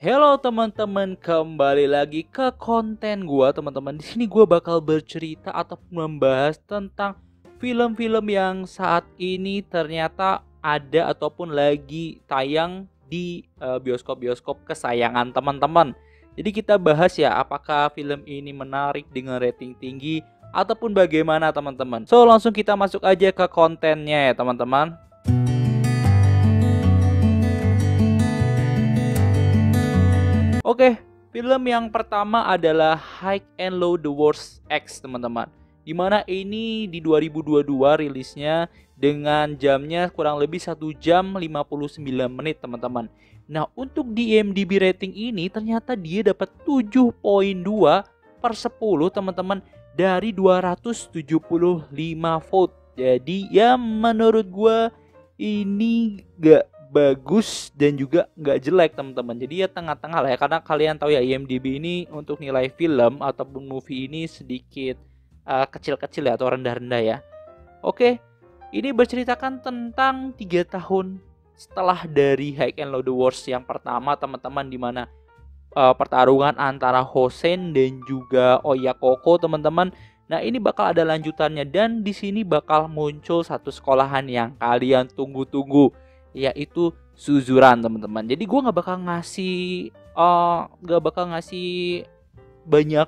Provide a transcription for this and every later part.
Halo teman-teman, kembali lagi ke konten gua teman-teman. Di sini gua bakal bercerita atau membahas tentang film-film yang saat ini ternyata ada ataupun lagi tayang di bioskop-bioskop kesayangan teman-teman. Jadi kita bahas ya, apakah film ini menarik dengan rating tinggi ataupun bagaimana teman-teman. So langsung kita masuk aja ke kontennya ya teman-teman. Oke, film yang pertama adalah High and Low The Worst X teman-teman. Dimana ini di 2022 rilisnya dengan jamnya kurang lebih 1 jam 59 menit teman-teman. Nah untuk di IMDb rating ini ternyata dia dapat 7,2 per 10 teman-teman dari 275 vote. Jadi ya menurut gue ini gak bagus dan juga nggak jelek teman-teman. Jadi ya tengah-tengah lah ya, karena kalian tahu ya IMDb ini untuk nilai film ataupun movie ini sedikit kecil-kecil ya atau rendah-rendah ya. Oke, ini berceritakan tentang 3 tahun setelah dari High and Low The Worst yang pertama teman-teman, dimana pertarungan antara Hosen dan juga Oyakoko teman-teman. Nah ini bakal ada lanjutannya dan di sini bakal muncul satu sekolahan yang kalian tunggu-tunggu, yaitu Suzuran teman-teman. Jadi gue nggak bakal ngasih banyak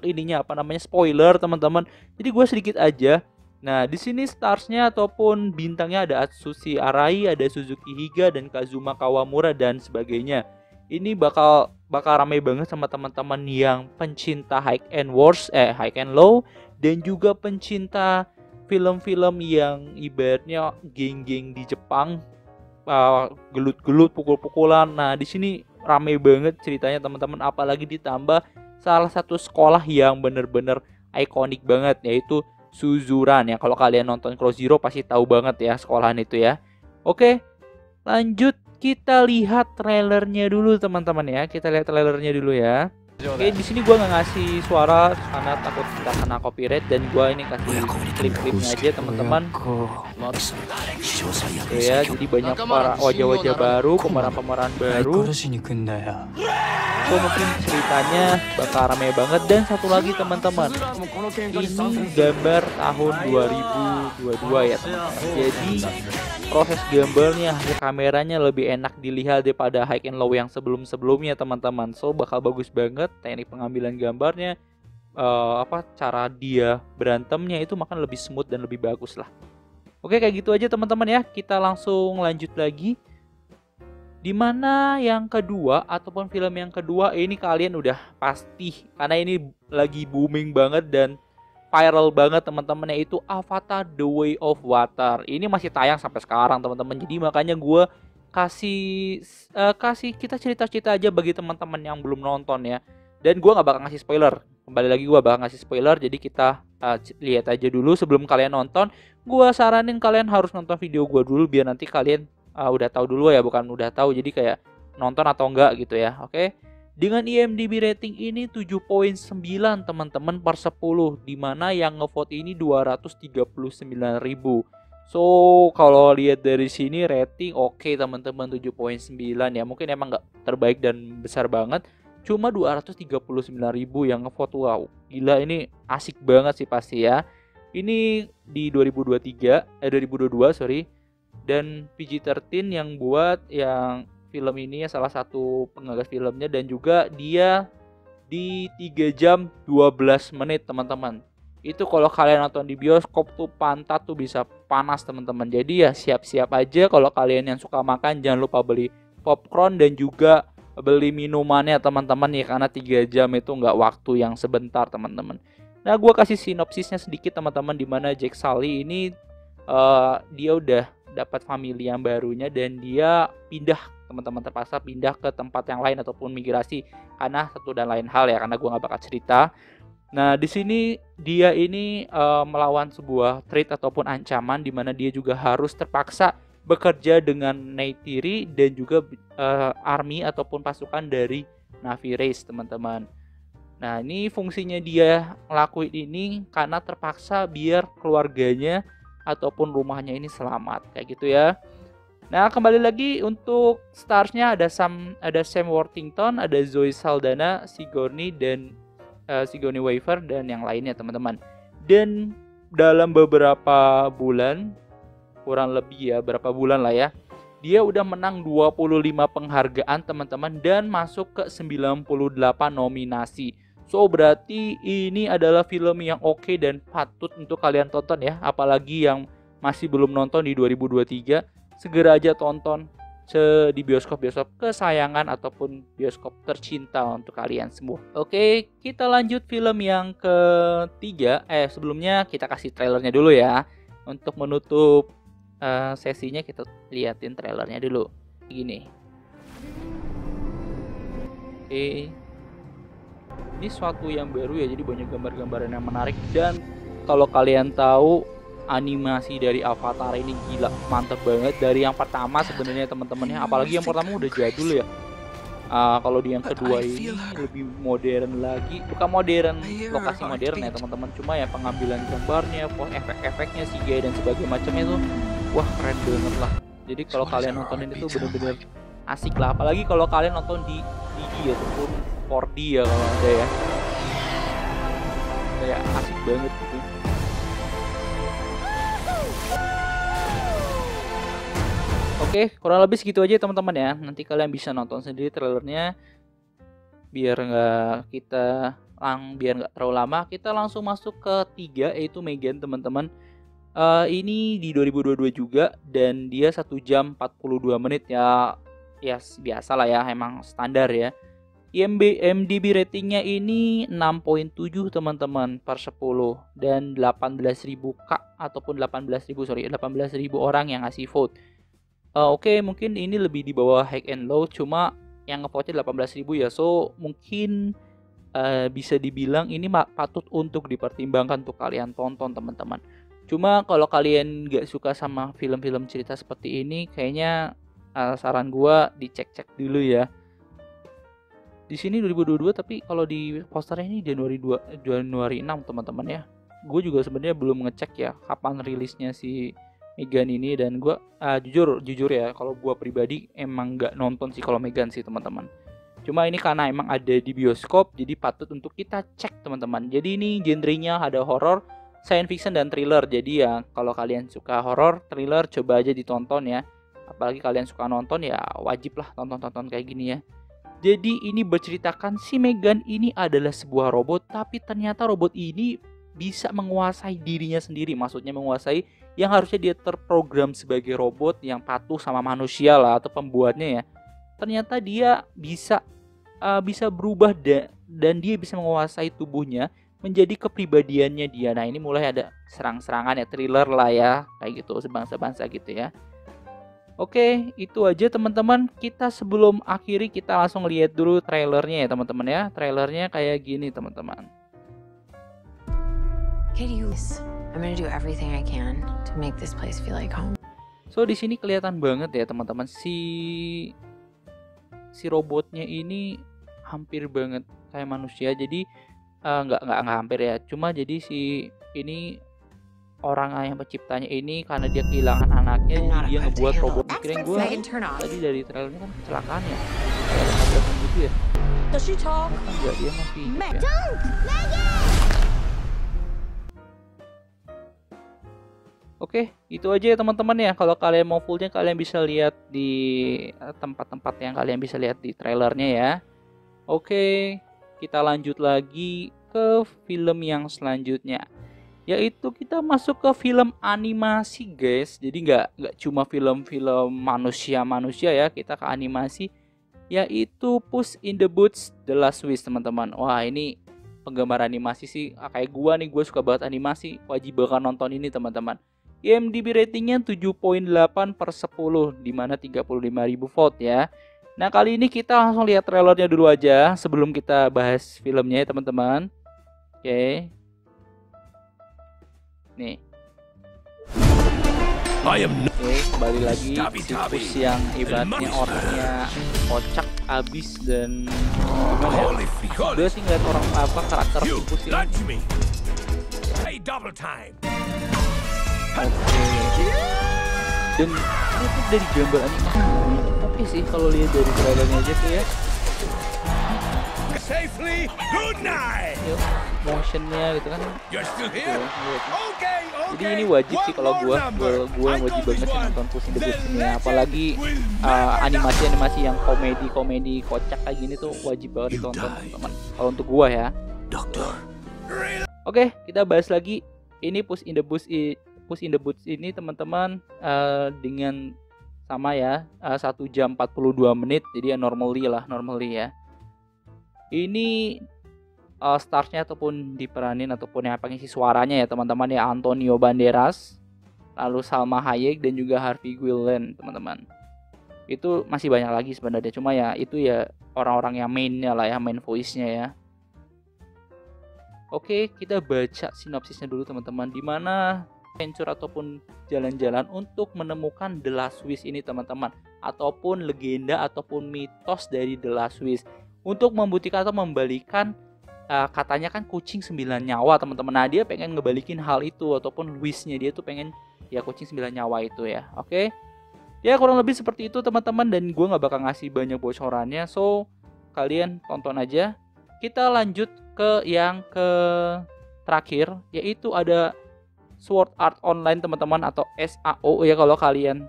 spoiler teman-teman. Jadi gue sedikit aja. Nah di sini starsnya ataupun bintangnya ada Atsushi Arai, ada Suzuki Higa dan Kazuma Kawamura dan sebagainya. Ini bakal ramai banget sama teman-teman yang pencinta High and Low dan juga pencinta film-film yang ibaratnya geng-geng di Jepang, gelut-gelut, pukul-pukulan. Nah, di sini rame banget ceritanya teman-teman, apalagi ditambah salah satu sekolah yang bener-bener ikonik banget, yaitu Suzuran ya. Kalau kalian nonton Crow Zero pasti tahu banget ya sekolahan itu ya. Oke, lanjut kita lihat trailernya dulu teman-teman ya. Kita lihat trailernya dulu ya. Oke, di sini gua nggak ngasih suara karena takut kita kena copyright, dan gua ini kasih klip-klipnya aja teman-teman. Oke ya, jadi banyak wajah-wajah baru, pemeran-pemeran baru. So mungkin ceritanya bakal rame banget. Dan satu lagi teman-teman, ini gambar tahun 2022 ya teman-teman. Jadi proses gambarnya, hasil kameranya lebih enak dilihat daripada High and Low yang sebelum-sebelumnya teman-teman. So bakal bagus banget teknik pengambilan gambarnya, cara dia berantemnya itu makan lebih smooth dan lebih bagus lah. Oke, kayak gitu aja teman-teman ya. Kita langsung lanjut lagi. Dimana yang kedua ataupun film yang kedua ini kalian udah pasti, karena ini lagi booming banget dan viral banget teman-teman, yaitu Avatar The Way of Water. Ini masih tayang sampai sekarang teman-teman. Jadi makanya gue kasih kita cerita-cerita aja bagi teman-teman yang belum nonton ya. Dan gue nggak bakal ngasih spoiler. Kembali lagi gue bakal ngasih spoiler. Jadi kita lihat aja dulu sebelum kalian nonton. Gue saranin kalian harus nonton video gue dulu biar nanti kalian udah tahu dulu ya, bukan udah tahu jadi kayak nonton atau enggak gitu ya. Oke. Dengan IMDb rating ini 7,9 teman-teman per 10, dimana yang ngevote ini 239.000. So kalau lihat dari sini rating oke teman-teman, 7,9 ya. Mungkin emang nggak terbaik dan besar banget, cuma 239.000 yang ngevote. Wow, gila, ini asik banget sih pasti ya. Ini di 2022 sorry. Dan PG-13 yang buat yang film ini ya, salah satu penggagas filmnya, dan juga dia di 3 jam 12 menit teman-teman. Itu kalau kalian nonton di bioskop tuh pantat tuh bisa panas teman-teman. Jadi ya siap-siap aja kalau kalian yang suka makan, jangan lupa beli popcorn dan juga beli minumannya teman-teman ya, karena 3 jam itu nggak waktu yang sebentar teman-teman. Nah gue kasih sinopsisnya sedikit teman-teman, dimana Jack Sully ini dia udah dapat family yang barunya dan dia pindah teman-teman, terpaksa pindah ke tempat yang lain ataupun migrasi karena satu dan lain hal ya, karena gue nggak bakal cerita. Nah di sini dia ini melawan sebuah threat ataupun ancaman, di mana dia juga harus terpaksa bekerja dengan Neytiri dan juga army ataupun pasukan dari Na'vi Race teman-teman. Nah ini fungsinya dia ngelakuin ini karena terpaksa biar keluarganya ataupun rumahnya ini selamat, kayak gitu ya. Nah, kembali lagi untuk starsnya ada Sam Worthington, ada Zoe Saldana, Sigourney dan Sigourney Weaver dan yang lainnya teman-teman. Dan dalam beberapa bulan, kurang lebih ya berapa bulan lah ya, dia udah menang 25 penghargaan teman-teman dan masuk ke 98 nominasi. So berarti ini adalah film yang oke dan patut untuk kalian tonton ya. Apalagi yang masih belum nonton di 2023, segera aja tonton di bioskop-bioskop kesayangan ataupun bioskop tercinta untuk kalian semua. Oke, kita lanjut film yang ketiga. Sebelumnya kita kasih trailernya dulu ya. Untuk menutup sesinya kita liatin trailernya dulu. Gini. Oke. Ini suatu yang baru ya, jadi banyak gambar-gambaran yang menarik. Dan kalau kalian tahu, animasi dari Avatar ini gila, mantep banget. Dari yang pertama sebenarnya teman-temannya, apalagi yang pertama udah jadul ya. Kalau di yang kedua ini lebih modern lagi, bukan modern lokasi modern ya teman-teman, cuma ya pengambilan gambarnya, efek-efeknya, CGI dan sebagainya macamnya tuh, wah keren banget lah. Jadi kalau kalian nonton ini tuh bener-bener asik lah, apalagi kalau kalian nonton di 3D ataupun 4D ya kalau ada ya, kayak asik banget gitu. Oke, kurang lebih segitu aja teman-teman ya. Nanti kalian bisa nonton sendiri trailernya. Biar nggak terlalu lama, kita langsung masuk ke 3 yaitu Megan teman-teman. Ini di 2022 juga dan dia 1 jam 42 menit ya. Ya biasa lah ya, emang standar ya. IMDb ratingnya ini 6.7 teman-teman per 10 dan 18.000 ataupun 18.000 orang yang ngasih vote. Oke, mungkin ini lebih di bawah High and Low, cuma yang ngevote 18.000 ya. So mungkin bisa dibilang ini patut untuk dipertimbangkan untuk kalian tonton teman-teman. Cuma kalau kalian gak suka sama film-film cerita seperti ini, kayaknya saran gua dicek-cek dulu ya. Di sini 2022 tapi kalau di posternya ini Januari 6 teman-teman ya. Gue juga sebenarnya belum ngecek ya kapan rilisnya si Megan ini, dan gue jujur ya, kalau gue pribadi emang nggak nonton sih kalau Megan sih teman-teman. Cuma ini karena emang ada di bioskop, jadi patut untuk kita cek teman-teman. Jadi ini genrenya ada horor, science fiction dan thriller. Jadi ya kalau kalian suka horor, thriller, coba aja ditonton ya. Apalagi kalian suka nonton ya wajib lah tonton kayak gini ya. Jadi ini berceritakan si Megan ini adalah sebuah robot, tapi ternyata robot ini bisa menguasai dirinya sendiri. Maksudnya menguasai yang harusnya dia terprogram sebagai robot yang patuh sama manusia lah atau pembuatnya ya. Ternyata dia bisa berubah dan dia bisa menguasai tubuhnya menjadi kepribadiannya dia. Nah ini mulai ada serang-serangan ya, thriller lah ya, kayak gitu, sebangsa-bangsa gitu ya. Oke, itu aja teman-teman. Kita sebelum akhiri kita langsung lihat dulu trailernya ya teman-teman ya. Trailernya kayak gini teman-teman. I'm gonna do everything I can to make this place feel like home. So di sini kelihatan banget ya teman-teman, si robotnya ini hampir banget kayak manusia. Jadi nggak hampir ya. Cuma jadi si ini orang yang penciptanya ini karena dia kehilangan anaknya, jadi dia ngebuat robot. Kirain gue tadi dari trailernya kan kecelakaan ya, kayak gitu ya. Enggak, dia masih hidup ya. Oke, itu aja ya teman-teman ya. Kalau kalian mau fullnya kalian bisa lihat di tempat-tempat yang kalian bisa lihat di trailernya ya. Oke, kita lanjut lagi ke film yang selanjutnya, yaitu kita masuk ke film animasi guys. Jadi nggak cuma film-film manusia ya, kita ke animasi, yaitu Puss in the Boots: The Last Wish teman-teman. Wah ini penggemar animasi sih kayak gua nih, gue suka banget animasi, wajib banget nonton ini teman-teman. IMDb ratingnya 7.8 per 10, dimana 35.000 vote ya. Nah kali ini kita langsung lihat trailernya dulu aja sebelum kita bahas filmnya ya teman-teman. Oke. Nih. Oke, kembali lagi Puss yang ibaratnya orangnya kocak abis dan gimana ya? Gue sih ngeliat orang karakter Puss ini. Oke. Dan ini tuh dari gambar animasi oke sih kalau lihat dari trailernya aja tuh ya. Safely, good night. Yuk, motionnya gitu kan. You're still Tuh, here? lihat. Okay, Jadi ini wajib sih kalau gue yang wajib banget sih nonton Puss in the Boots ini, apalagi animasi yang komedi kocak kayak gini tuh wajib banget ditonton teman-teman. Kalau untuk gue ya. Oke, kita bahas lagi ini Puss in the Boots ini teman-teman, dengan sama ya 1 jam 42 menit, jadi ya normally ya. Ini starsnya ataupun diperanin ataupun yang pengisi suaranya ya teman-teman ya, Antonio Banderas, lalu Salma Hayek dan juga Harvey Guillen teman-teman. Itu masih banyak lagi sebenarnya, cuma ya itu ya orang-orang yang mainnya lah ya, main voice-nya ya. Oke, kita baca sinopsisnya dulu teman-teman, di mana adventure ataupun jalan-jalan untuk menemukan The Last Wish ini teman-teman, ataupun legenda ataupun mitos dari The Last Wish, untuk membuktikan atau membalikan katanya kan kucing 9 nyawa teman-teman. Nah, dia pengen ngebalikin hal itu ataupun wish-nya dia tuh pengen ya kucing 9 nyawa itu ya. Oke. Ya kurang lebih seperti itu teman-teman, dan gue nggak bakal ngasih banyak bocorannya, so kalian tonton aja. Kita lanjut ke yang terakhir, yaitu ada Sword Art Online teman-teman, atau SAO ya kalau kalian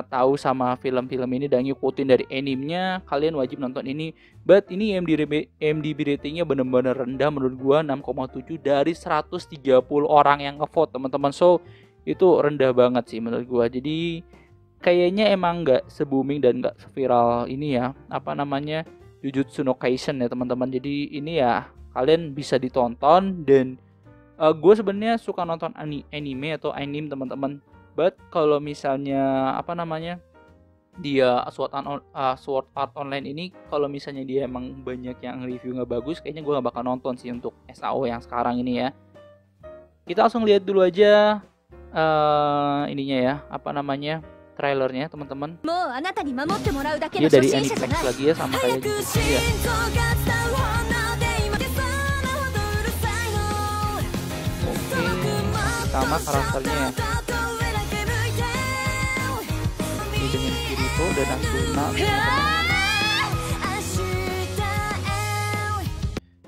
tahu sama film-film ini dan ngikutin dari animenya, kalian wajib nonton ini. But ini IMDb ratingnya bener-bener rendah menurut gua, 6,7 dari 130 orang yang ngevote teman-teman. So itu rendah banget sih menurut gua. Jadi kayaknya emang nggak se-booming dan nggak se-viral ini ya, apa namanya, Jujutsu no Kaisen ya teman-teman. Jadi ini ya kalian bisa ditonton, dan gue sebenarnya suka nonton anime atau anime teman-teman. But kalau misalnya apa namanya, dia Sword Art Online ini, kalau misalnya dia emang banyak yang review nggak bagus, kayaknya gue nggak bakal nonton sih untuk SAO yang sekarang ini ya. Kita langsung lihat dulu aja ininya ya, apa namanya, trailernya teman-teman. Dia dari Aniplex lagi ya, sama kayak Jujutsu ya. Oke, sama karakternya ya. Dengan Kirito dan Asuna.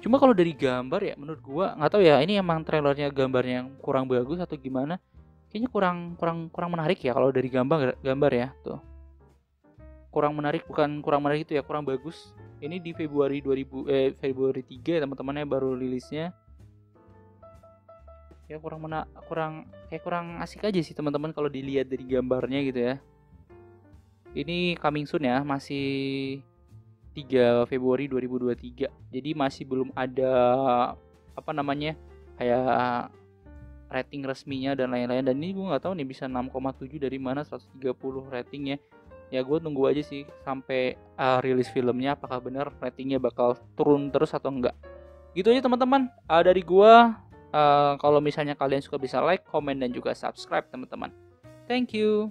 Cuma kalau dari gambar ya menurut gua nggak tahu ya, ini emang trailernya gambarnya yang kurang bagus atau gimana. Kayaknya kurang menarik ya kalau dari gambar ya tuh. Kurang menarik, bukan kurang menarik itu ya, kurang bagus. Ini di Februari 3 ya teman-temannya baru rilisnya. Ya kurang asik aja sih teman-teman kalau dilihat dari gambarnya gitu ya. Ini coming soon ya, masih 3 Februari 2023. Jadi masih belum ada apa namanya, kayak rating resminya dan lain-lain. Dan ini gue nggak tahu nih bisa 6,7 dari mana 130 ratingnya. Ya gue tunggu aja sih sampai rilis filmnya, apakah benar ratingnya bakal turun terus atau enggak. Gitu aja teman-teman dari gue. Kalau misalnya kalian suka bisa like, comment, dan juga subscribe teman-teman. Thank you.